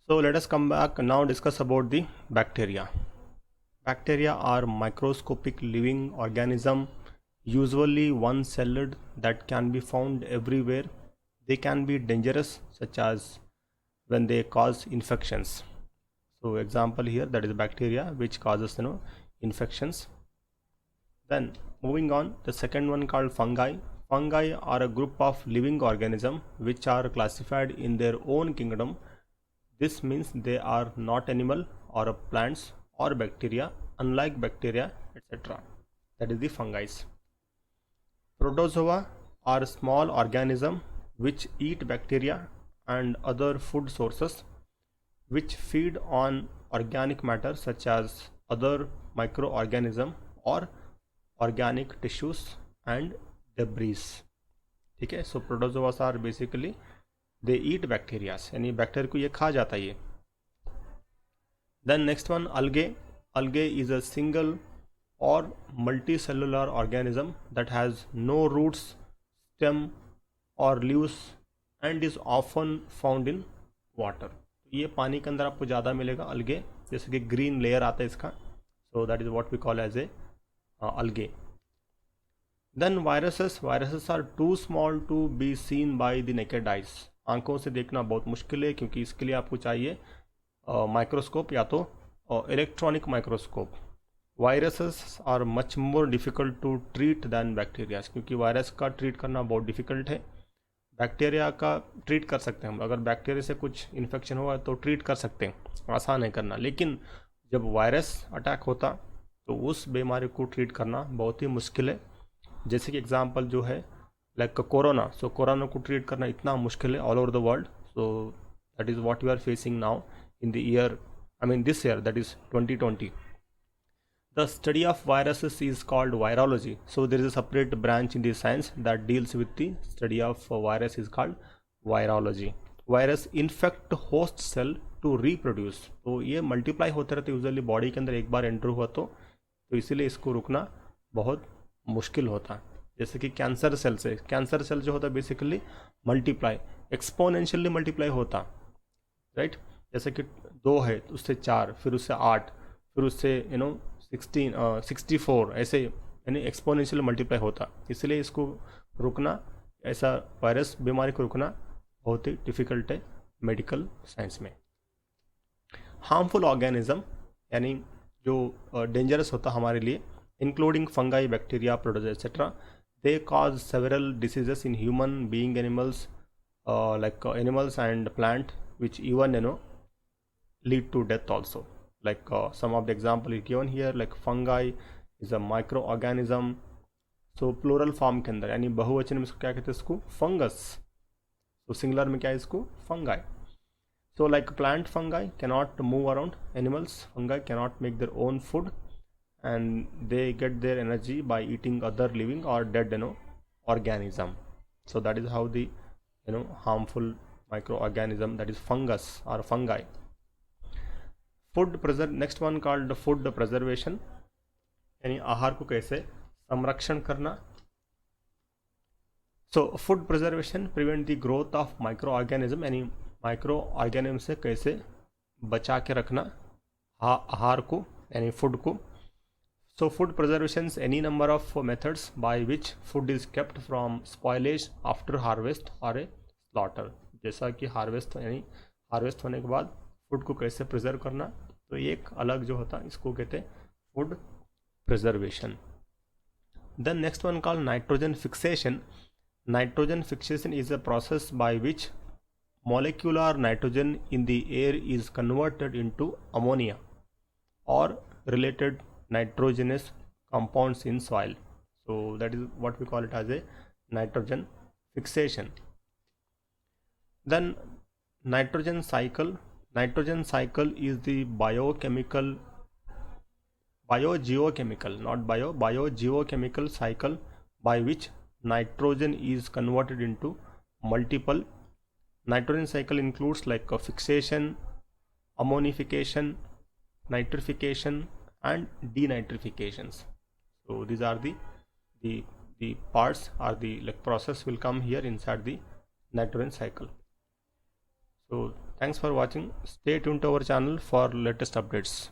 So let us come back and now discuss about the bacteria. Bacteria are microscopic living organism, usually one-celled, that can be found everywhere. They can be dangerous, such as when they cause infections. So example here, that is bacteria which causes infections. Then moving on, the second one called fungi. Fungi are a group of living organisms which are classified in their own kingdom. This means they are not animal or plants or bacteria, unlike bacteria, etc. That is the fungi. Protozoa are small organisms which eat bacteria and other food sources, which feed on organic matter such as other microorganisms or organic tissues and debris. ठीक है, so protozoas are basically they eat bacterias, यानी bacteria को ये खा जाता है ये. Then next one algae. Algae is a single or multicellular organism that has no roots, stem or leaves and is often found in water. ये पानी के अंदर आपको ज़्यादा मिलेगा algae, जैसे कि ग्रीन लेयर आता है इसका. So that is what we call as a algae. Then viruses. Viruses are too small to be seen by the naked eyes. आंखों से देखना बहुत मुश्किल है, क्योंकि इसके लिए आपको चाहिए माइक्रोस्कोप या तो electronic microscope. Viruses are much more difficult to treat than bacteria, क्योंकि वायरस का ट्रीट करना बहुत डिफ़िकल्ट है. बैक्टीरिया का ट्रीट कर सकते हैं हम, अगर बैक्टीरिया से कुछ इन्फेक्शन हुआ तो ट्रीट कर सकते हैं, आसान है करना. लेकिन जब वायरस अटैक होता तो उस बीमारी को ट्रीट करना बहुत ही मुश्किल है. जैसे कि एग्जांपल जो है लाइक कोरोना. सो कोरोना को ट्रीट करना इतना मुश्किल है all over the world. So that is what we are facing now in the year, I mean this year, that is 2020. The study of viruses is called virology. So there is a separate branch in the science that deals with the study of virus is called virology. Virus infect host cell to reproduce. तो ये multiply होते रहते usually body के अंदर, एक बार enter हुआ तो इसीलिए इसको रुकना बहुत मुश्किल होता. जैसे कि कैंसर सेल से, कैंसर सेल जो होता है बेसिकली मल्टीप्लाई एक्सपोनेंशियली मल्टीप्लाई होता, राइट. जैसे कि 2 है उससे 4, फिर उससे 8, फिर उससे 64, ऐसे यानी एक्सपोनेंशियल मल्टीप्लाई होता. इसलिए इसको रुकना, ऐसा वायरस बीमारी को रुकना बहुत ही डिफ़िकल्ट है मेडिकल साइंस में. हार्मफुल ऑर्गेनिज्म यानी जो डेंजरस होता हमारे लिए, including fungi, bacteria, protozoa etcetera. They cause several diseases in human being, animals like animals and plant, which even lead to death also. Like some of the example is given here, like fungi is a microorganism. So plural form के अंदर, यानी बहुवचन में इसको क्या कहते हैं, इसको फंगस. तो सिंगुलर में क्या है, इसको fungi. So like plant fungi cannot move around, animals fungi cannot make their own food, and they get their energy by eating other living or dead organism. So that is how the harmful microorganism, that is fungus or fungi. Next one called food preservation, यानी आहार को कैसे संरक्षण करना. So food preservation prevent the growth of micro organism, यानी micro organism से कैसे बचा के रखना आहार को, यानी फूड को. So food preservation any number of methods by which food is kept from spoilage after harvest और ए स्लॉटर. जैसा कि हार्वेस्ट, यानी हार्वेस्ट होने के बाद फूड को कैसे प्रिजर्व करना, तो एक अलग जो होता है इसको कहते हैं food preservation. Then next one call nitrogen fixation. Nitrogen fixation is a process by which molecular nitrogen in the air is converted into ammonia or related nitrogenous compounds in soil. So that is what we call it as a nitrogen fixation. Then nitrogen cycle. Nitrogen cycle is the biogeochemical cycle by which nitrogen is converted into multiple. Nitrogen cycle includes like fixation, ammonification, nitrification and denitrifications. So these are the parts or the like process will come here inside the nitrogen cycle. So Thanks for watching. Stay tuned to our channel for latest updates.